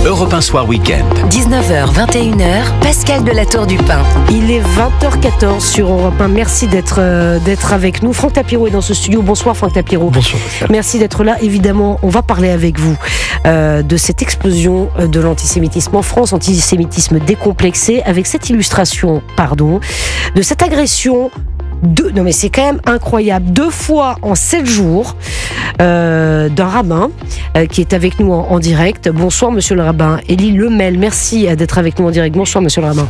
Europe 1 Soir Week-end. 19h, 21h, Pascal de la Tour du Pin. Il est 20h14 sur Europe 1. Merci d'être avec nous. Franck Tapiro est dans ce studio. Bonsoir Franck Tapiro. Bonsoir Pascal. Merci d'être là. Évidemment, on va parler avec vous de cette explosion de l'antisémitisme en France, antisémitisme décomplexé, avec cette illustration, de cette agression. Non mais c'est quand même incroyable, 2 fois en 7 jours d'un rabbin qui est avec nous en direct. Bonsoir monsieur le rabbin, Élie Lemel, merci d'être avec nous en direct. Bonsoir monsieur le rabbin.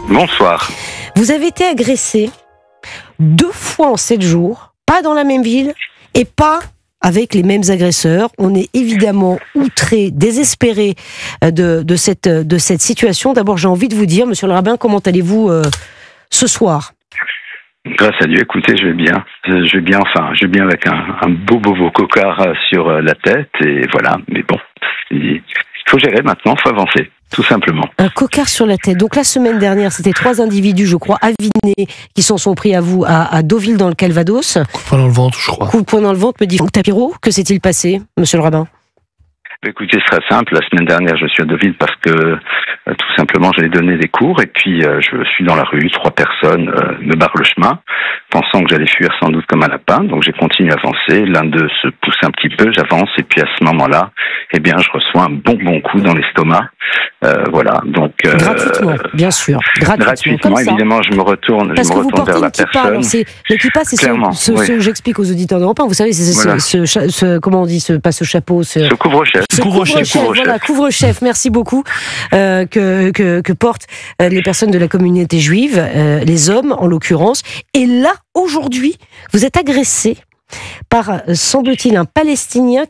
Bonsoir. Vous avez été agressé 2 fois en 7 jours, pas dans la même ville et pas avec les mêmes agresseurs. On est évidemment outré, désespéré de cette situation. D'abord j'ai envie de vous dire, monsieur le rabbin, comment allez-vous ce soir ? Grâce à Dieu, écoutez, je vais bien. Je vais bien avec un beau cocard sur la tête, et voilà. Mais bon, il faut gérer maintenant, il faut avancer, tout simplement. Un cocard sur la tête. Donc la semaine dernière, c'était 3 individus, je crois, avinés, qui s'en sont pris à vous, à Deauville, dans le Calvados. Coup de poing dans le ventre, je crois. Coup de poing dans le ventre, me dit Franck Tapiro. Que s'est-il passé, monsieur le rabbin ? Écoutez, c'est très simple. La semaine dernière, je suis à Deauville parce que, tout simplement, j'allais donner des cours, et puis je suis dans la rue, 3 personnes me barrent le chemin, pensant que j'allais fuir sans doute comme un lapin. Donc j'ai continué à avancer, l'un d'eux se pousse un petit peu, j'avance, et puis à ce moment-là, eh bien, je reçois un bon coup dans l'estomac. Voilà, donc... gratuitement, bien sûr. Gratuitement, évidemment, je me retourne vers la personne. Le kippa, c'est ce que j'explique aux auditeurs d'Europe 1. Vous savez, c'est comment on dit, pas ce chapeau, ce couvre-chef. Voilà, couvre-chef, merci beaucoup, que portent les personnes de la communauté juive, les hommes en l'occurrence. Et là, aujourd'hui, vous êtes agressé par, semble-t-il, un Palestinien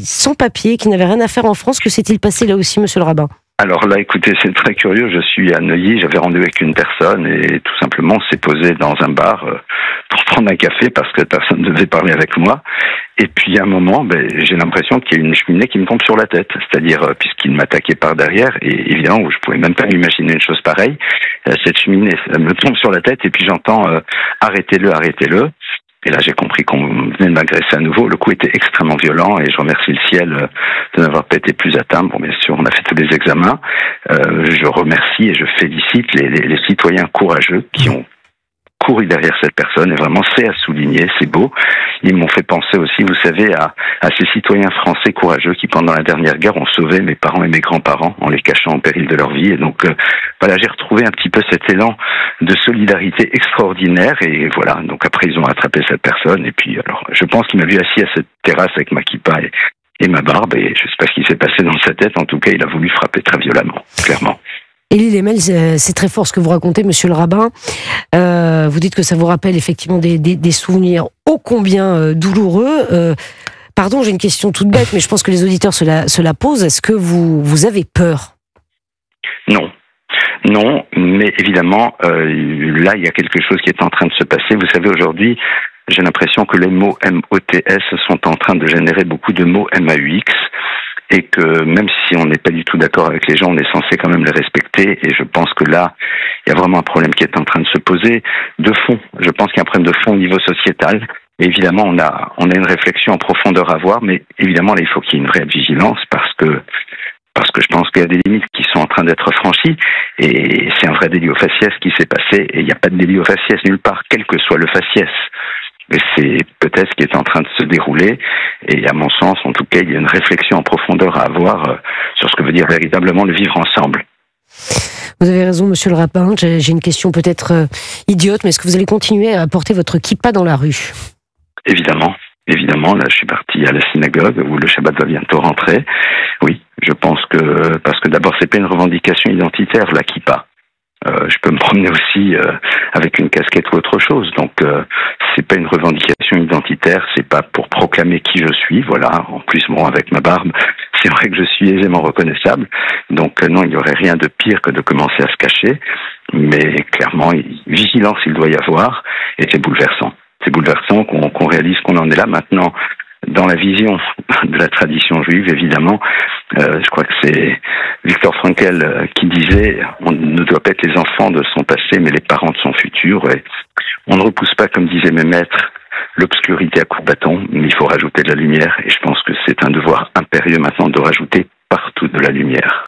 sans papier, qui n'avait rien à faire en France. Que s'est-il passé là aussi, monsieur le rabbin ? Alors là, écoutez, c'est très curieux. Je suis à Neuilly, j'avais rendez-vous avec une personne, et tout simplement, on s'est posé dans un bar pour prendre un café parce que personne ne devait parler avec moi. Et puis à un moment, j'ai l'impression qu'il y a une cheminée qui me tombe sur la tête, c'est-à-dire puisqu'il m'attaquait par derrière, et évidemment, je pouvais même pas imaginer une chose pareille. Cette cheminée me tombe sur la tête, et puis j'entends arrêtez-le. Et là, j'ai compris qu'on venait de m'agresser à nouveau. Le coup était extrêmement violent, et je remercie le ciel de n'avoir pas été plus atteint. Bon, bien sûr, on a fait tous les examens. Je remercie et je félicite les citoyens courageux qui ont couru derrière cette personne, et vraiment, c'est à souligner, c'est beau. Ils m'ont fait penser aussi, vous savez, à ces citoyens français courageux qui, pendant la dernière guerre, ont sauvé mes parents et mes grands-parents en les cachant au péril de leur vie. Et donc, voilà, j'ai retrouvé un petit peu cet élan de solidarité extraordinaire, et voilà. Donc après, ils ont attrapé cette personne, et puis, alors, je pense qu'il m'a vu assis à cette terrasse avec ma kippa et ma barbe, et je sais pas ce qui s'est passé dans sa tête. En tout cas, il a voulu frapper très violemment, clairement. Élie Lemel, c'est très fort ce que vous racontez, monsieur le rabbin. Vous dites que ça vous rappelle effectivement des souvenirs ô combien douloureux. Pardon, j'ai une question toute bête, mais je pense que les auditeurs se la posent. Est-ce que vous avez peur ? Non, mais évidemment, là, il y a quelque chose qui est en train de se passer. Vous savez, aujourd'hui, j'ai l'impression que les mots MOTS sont en train de générer beaucoup de mots MAUX. Et que même si on n'est pas du tout d'accord avec les gens, on est censé quand même les respecter. Et je pense que là, il y a vraiment un problème qui est en train de se poser de fond. Je pense qu'il y a un problème de fond au niveau sociétal. Et évidemment, on a une réflexion en profondeur à avoir, mais évidemment, là, il faut qu'il y ait une vraie vigilance parce que je pense qu'il y a des limites qui sont en train d'être franchies. Et c'est un vrai délit au faciès qui s'est passé. Et il n'y a pas de délit au faciès nulle part, quel que soit le faciès. Mais c'est peut-être ce qui est en train de se dérouler, et à mon sens, en tout cas, il y a une réflexion en profondeur à avoir sur ce que veut dire véritablement le vivre ensemble. Vous avez raison, monsieur le rabbin. J'ai une question peut-être idiote, mais est-ce que vous allez continuer à porter votre kippa dans la rue ? Évidemment. Là, je suis parti à la synagogue où le Shabbat va bientôt rentrer. Oui, je pense que parce que d'abord, c'est pas une revendication identitaire, la kippa. Je peux me promener aussi avec une casquette ou autre chose. Donc, c'est pas une revendication identitaire, c'est pas pour proclamer qui je suis. Voilà. En plus, bon, avec ma barbe, c'est vrai que je suis aisément reconnaissable. Donc, non, il n'y aurait rien de pire que de commencer à se cacher. Mais clairement, vigilance, il doit y avoir. Et c'est bouleversant. C'est bouleversant qu'on réalise qu'on en est là maintenant. Dans la vision de la tradition juive, évidemment, je crois que c'est Viktor Frankl qui disait « On ne doit pas être les enfants de son passé, mais les parents de son futur ». Et on ne repousse pas, comme disaient mes maîtres, l'obscurité à coups de bâton, mais il faut rajouter de la lumière. Et je pense que c'est un devoir impérieux maintenant de rajouter partout de la lumière.